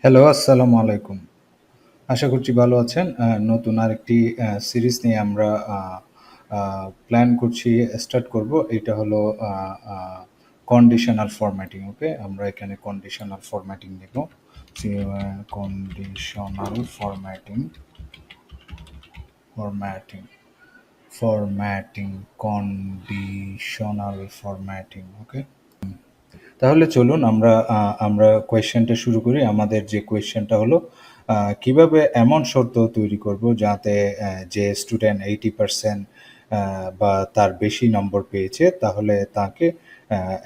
Hello, আসসালামু আলাইকুম। আশা করছি ভালো আছেন। নতুন আরেকটি সিরিজ নিয়ে আমরা আ আ প্ল্যান করছি, স্টার্ট করব। এটা হলো আ আ কন্ডিশনাল ফরম্যাটিং, ওকে? আমরা এখানে কন্ডিশনাল ফরম্যাটিং নিব। See conditional formatting, formatting, conditional formatting, okay? তাহলে চলুন আমরা কোয়েশ্চেনটা শুরু করি। আমাদের যে কোয়েশ্চেনটা হলো কিভাবে এমন শর্ত তৈরি করব যাতে যে স্টুডেন্ট 80% বা তার বেশি নম্বর পেয়েছে তাহলে তাকে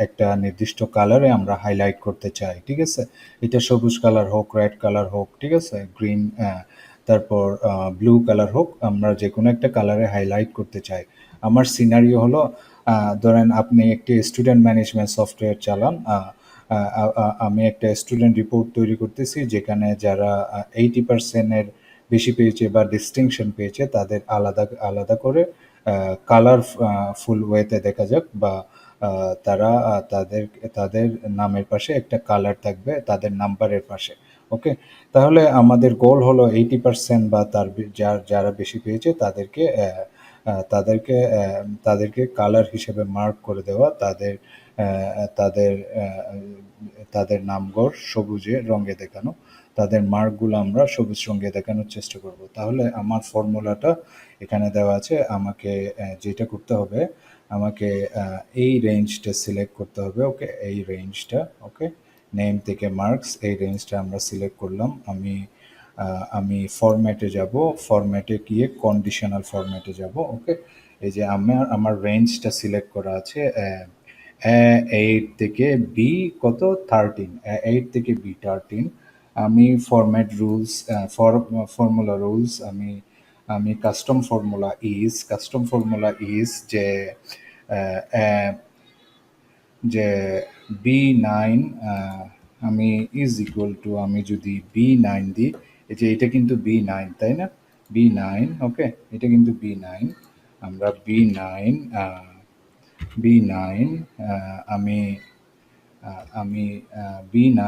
একটা নির্দিষ্ট কালারে আমরা হাইলাইট করতে চাই, ঠিক আছে? এটা সবুজ কালার হোক, রেড কালার হোক, ঠিক আছে? গ্রিন, তারপর ব্লু কালার হোক, আমরা যেকোনো একটা কালারে হাইলাইট করতে চাই। আমার সিনারিও হলো ধরেন আপনি একটি স্টুডেন্ট ম্যানেজমেন্ট সফটওয়্যার চালান। আমি একটা স্টুডেন্ট রিপোর্ট তৈরি করতেছি যেখানে যারা 80% বেশি পেয়েছে বা ডিস্টিংশন পেয়েছে তাদের আলাদা আলাদা করে কালার ফুল ওয়েতে দেখা যাক, বা তারা তাদের তাদের নামের পাশে একটা কালার থাকবে তাদের নাম্বারের পাশে, ওকে? তাহলে আমাদের গোল হলো 80% বা যারা বেশি পেয়েছে তাদেরকে তাদেরকে কালার হিসেবে মার্ক করে দেওয়া, তাদের তাদের নামঘর সবুজে রঙে দেখানো, তাদের মার্কগুলো আমরা সবুজ রঙে দেখানোর চেষ্টা করব। তাহলে আমার ফর্মুলাটা এখানে দেওয়া আছে। আমাকে যেটা করতে হবে, আমাকে এই রেঞ্জটা সিলেক্ট করতে হবে, ওকে? এই রেঞ্জটা, ওকে? নেম থেকে মার্কস, এই রেঞ্জটা আমরা সিলেক্ট করলাম। আমি ফরম্যাটে যাব, ফরম্যাটে গিয়ে কন্ডিশনাল ফরম্যাটে যাব, ওকে? এই যে আমার রেঞ্জটা সিলেক্ট করা আছে 8 থেকে বি কত 13, 8 থেকে বি 13। আমি ফরম্যাট রুলস, ফর্মুলা রুলস, আমি কাস্টম ফর্মুলা ইজ আহ, আহ, যে B9, আমি ইজ ইকুয়াল টু, আমি যদি B9 দিই, এই যে এটা কিন্তু B9, তাই না? B9, ওকে? এটা কিন্তু B9। আমরা B9, আমি আমি B9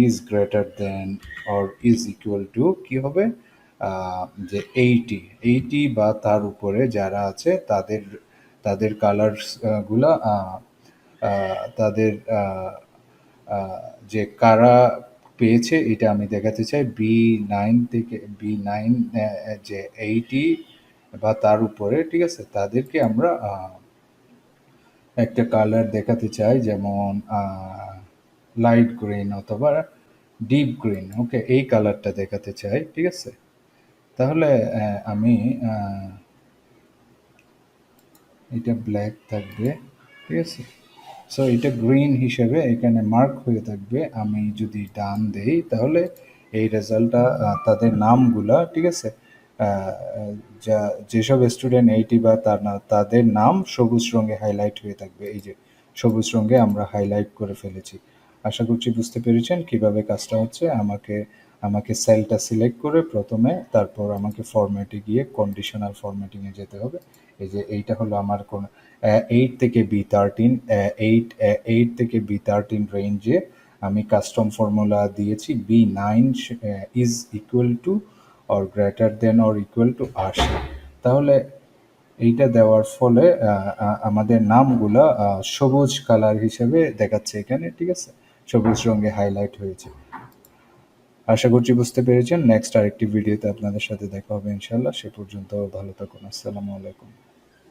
is greater than or is equal to কি হবে? যে 80 বা তার উপরে যারা আছে তাদের তাদের কালার্স গুলা তাদের যে কারা পেয়েছে এটা আমি দেখাতে চাই। B9 যে 80 বা তার উপরে, ঠিক আছে? তাদেরকে আমরা একটা কালার দেখাতে চাই, যেমন লাইট গ্রিন অথবা ডিপ গ্রিন, ওকে? এই কালারটা দেখাতে চাই, ঠিক আছে? তাহলে আমি এটা ব্ল্যাক থাকবে, ঠিক আছে? সো এটা গ্রিন হিসেবে এখানে মার্ক হয়ে থাকবে। আমি যদি ডান দেই তাহলে এই রেজাল্টটা, তাদের নামগুলা, ঠিক আছে? যা যেসব স্টুডেন্ট 80 বা তাদের নাম সবুজ রঙে হাইলাইট হয়ে থাকবে। এই যে সবুজ রঙে আমরা হাইলাইট করে ফেলেছি। আশা করছি বুঝতে পেরেছেন কিভাবে কাজটা হচ্ছে। আমাকে সেলটা সিলেক্ট করে প্রথমে, তারপর আমাকে ফরম্যাটে গিয়ে কন্ডিশনাল ফরম্যাটিংয়ে যেতে হবে। এই যে এইটা হলো আমার কোন 8 থেকে B13, 8 থেকে B13 রেঞ্জে আমি কাস্টম ফর্মুলা দিয়েছি B9 is equal to or greater than or equal to 80। তাহলে এইটা দেওয়ার ফলে আমাদের নামগুলা সবুজ কালার হিসেবে দেখাচ্ছে এখানে, ঠিক আছে? সবুজ রঙে হাইলাইট হয়েছে। আশা করছি বুঝতে পেরেছেন। নেক্সট আরেকটি ভিডিওতে আপনাদের সাথে দেখা হবে ইনশাল্লাহ। সে পর্যন্ত ভালো থাকুন। আসসালামু আলাইকুম।